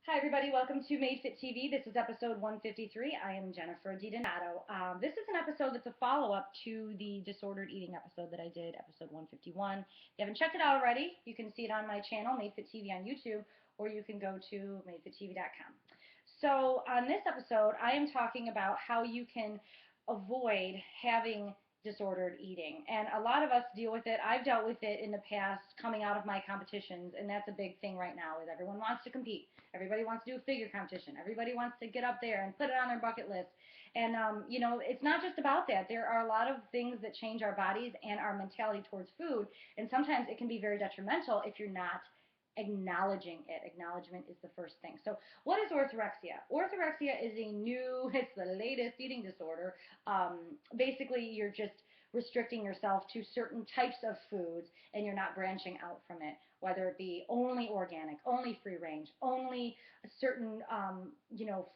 Hi, everybody. Welcome to Made Fit TV. This is episode 153. I am Jennifer DiDonato. This is an episode that's a follow-up to the disordered eating episode that I did, episode 151. If you haven't checked it out already, you can see it on my channel, Made Fit TV on YouTube, or you can go to madefittv.com. So on this episode, I am talking about how you can avoid having disordered eating. And a lot of us deal with it. I've dealt with it in the past coming out of my competitions, and that's a big thing right now is everyone wants to compete. Everybody wants to do a figure competition. Everybody wants to get up there and put it on their bucket list. And, it's not just about that. There are a lot of things that change our bodies and our mentality towards food, and sometimes it can be very detrimental if you're not acknowledging it. Acknowledgement is the first thing. So what is orthorexia? Orthorexia is it's the latest eating disorder. Basically, you're just restricting yourself to certain types of foods and you're not branching out from it, whether it be only organic, only free range, only certain,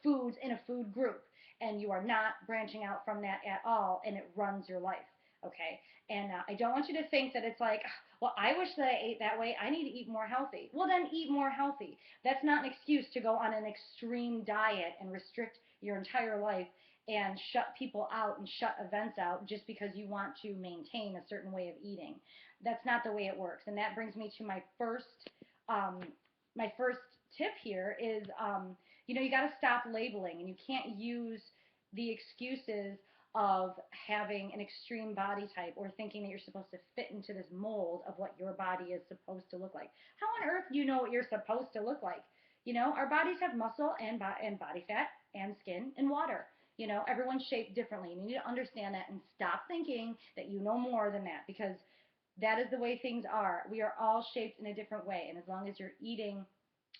foods in a food group, and you are not branching out from that at all, and it runs your life. Okay, and I don't want you to think that it's like, well, I wish that I ate that way. I need to eat more healthy. Well, then eat more healthy. That's not an excuse to go on an extreme diet and restrict your entire life and shut people out and shut events out just because you want to maintain a certain way of eating. That's not the way it works. And that brings me to um, my first tip here is, you got to stop labeling, and you can't use the excuses of having an extreme body type or thinking that you're supposed to fit into this mold of what your body is supposed to look like. How on earth do you know what you're supposed to look like? Our bodies have muscle and body fat and skin and water. Everyone's shaped differently. You need to understand that and stop thinking that you know more than that, because that is the way things are. We are all shaped in a different way, and as long as you're eating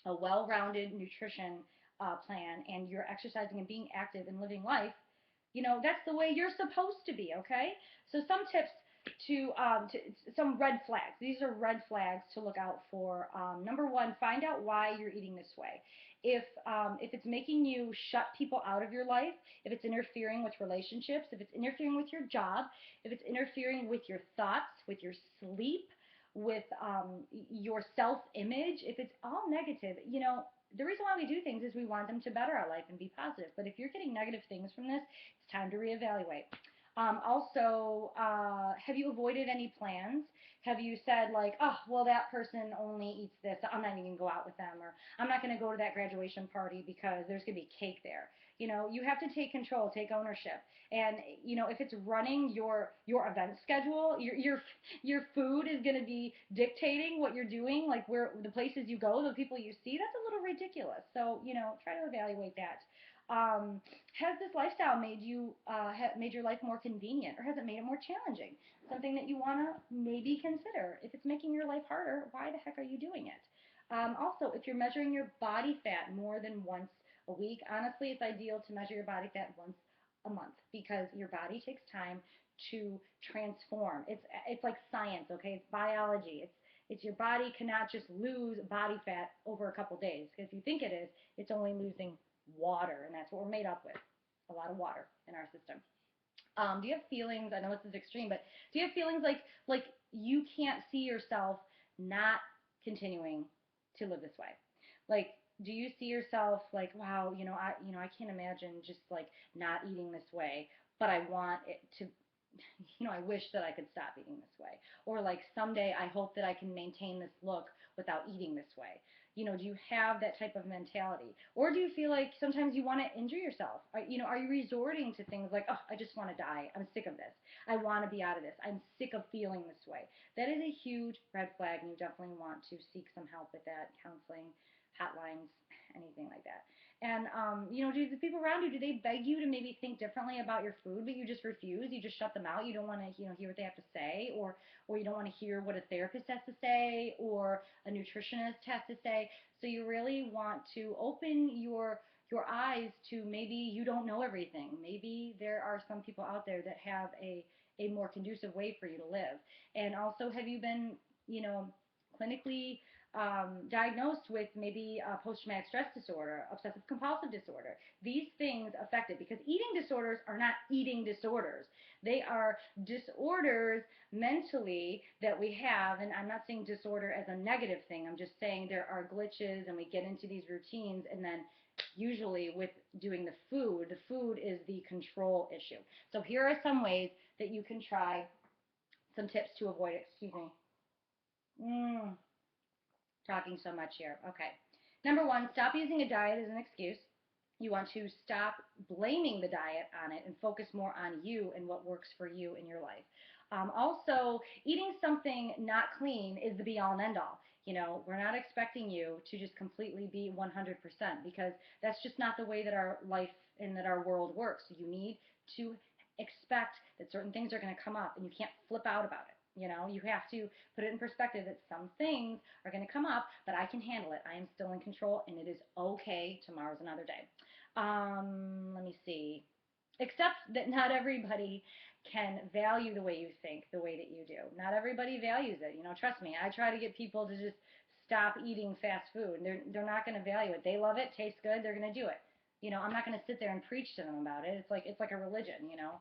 a well-rounded nutrition plan and you're exercising and being active and living life, that's the way you're supposed to be, okay? So some tips to some red flags. These are red flags to look out for. Number one, find out why you're eating this way. If it's making you shut people out of your life, if it's interfering with relationships, if it's interfering with your job, if it's interfering with your thoughts, with your sleep, with your self-image, if it's all negative, the reason why we do things is we want them to better our life and be positive. But if you're getting negative things from this, it's time to reevaluate. Have you avoided any plans? Have you said like, oh, well, that person only eats this, I'm not even going to go out with them, or I'm not going to go to that graduation party because there's going to be cake there. You have to take control, take ownership. And, if it's running your event schedule, your food is going to be dictating what you're doing, like where the places you go, the people you see, that's a little ridiculous. So, try to evaluate that. Has this lifestyle made your life more convenient, or has it made it more challenging? Something that you want to maybe consider. If it's making your life harder, why the heck are you doing it? Also, if you're measuring your body fat more than once a week, honestly, it's ideal to measure your body fat once a month, because your body takes time to transform. It's like science, okay? It's biology. It's your body cannot just lose body fat over a couple days. Because if you think it is, it's only losing water, and that's what we're made up with, a lot of water in our system. Do you have feelings? I know this is extreme, but do you have feelings like you can't see yourself not continuing to live this way? Like, do you see yourself like, wow, I can't imagine just like not eating this way, but I want it to, I wish that I could stop eating this way. Or like someday I hope that I can maintain this look without eating this way. Do you have that type of mentality? Or do you feel like sometimes you want to injure yourself? Are you resorting to things like, oh, I just want to die. I'm sick of this. I want to be out of this. I'm sick of feeling this way. That is a huge red flag, and you definitely want to seek some help with that, counseling, hotlines, anything like that. And, do the people around you, do they beg you to maybe think differently about your food, but you just refuse? You just shut them out? You don't want to, hear what they have to say, or you don't want to hear what a therapist has to say, or a nutritionist has to say. So you really want to open your eyes to maybe you don't know everything. Maybe there are some people out there that have a more conducive way for you to live. And also, have you been, clinically diagnosed with maybe post-traumatic stress disorder, obsessive compulsive disorder. These things affect it because eating disorders are not eating disorders. They are disorders mentally that we have, and I'm not saying disorder as a negative thing. I'm just saying there are glitches and we get into these routines, and then usually with doing the food is the control issue. So here are some ways that you can try, some tips to avoid it. Excuse me. Talking so much here. Okay. Number one, stop using a diet as an excuse. You want to stop blaming the diet on it and focus more on you and what works for you in your life. Also, eating something not clean is the be all and end all. You know, we're not expecting you to just completely be 100% because that's just not the way that our life and that our world works. So you need to expect that certain things are going to come up and you can't flip out about it. You know, you have to put it in perspective that some things are going to come up, but I can handle it. I am still in control, and it is okay. Tomorrow's another day. Let me see. Except that not everybody can value the way you think, the way that you do. Not everybody values it. You know, trust me. I try to get people to just stop eating fast food. They're not going to value it. They love it, tastes good. They're going to do it. You know, I'm not going to sit there and preach to them about it. It's like a religion. You know,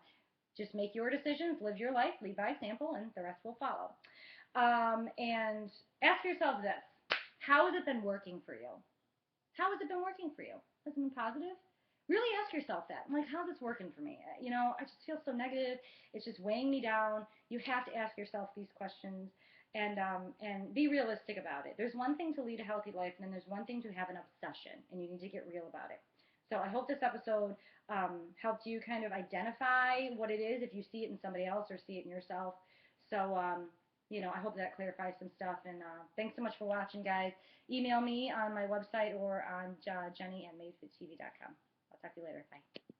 just make your decisions, live your life, lead by example, and the rest will follow. And ask yourself this: how has it been working for you? How has it been working for you? Has it been positive? Really ask yourself that. I'm like, how's this working for me? You know, I just feel so negative. It's just weighing me down. You have to ask yourself these questions and be realistic about it. There's one thing to lead a healthy life, and then there's one thing to have an obsession, and you need to get real about it. So I hope this episode helped you kind of identify what it is if you see it in somebody else or see it in yourself. So, you know, I hope that clarifies some stuff. And thanks so much for watching, guys. Email me on my website or on Jenny at madefitTV.com. I'll talk to you later. Bye.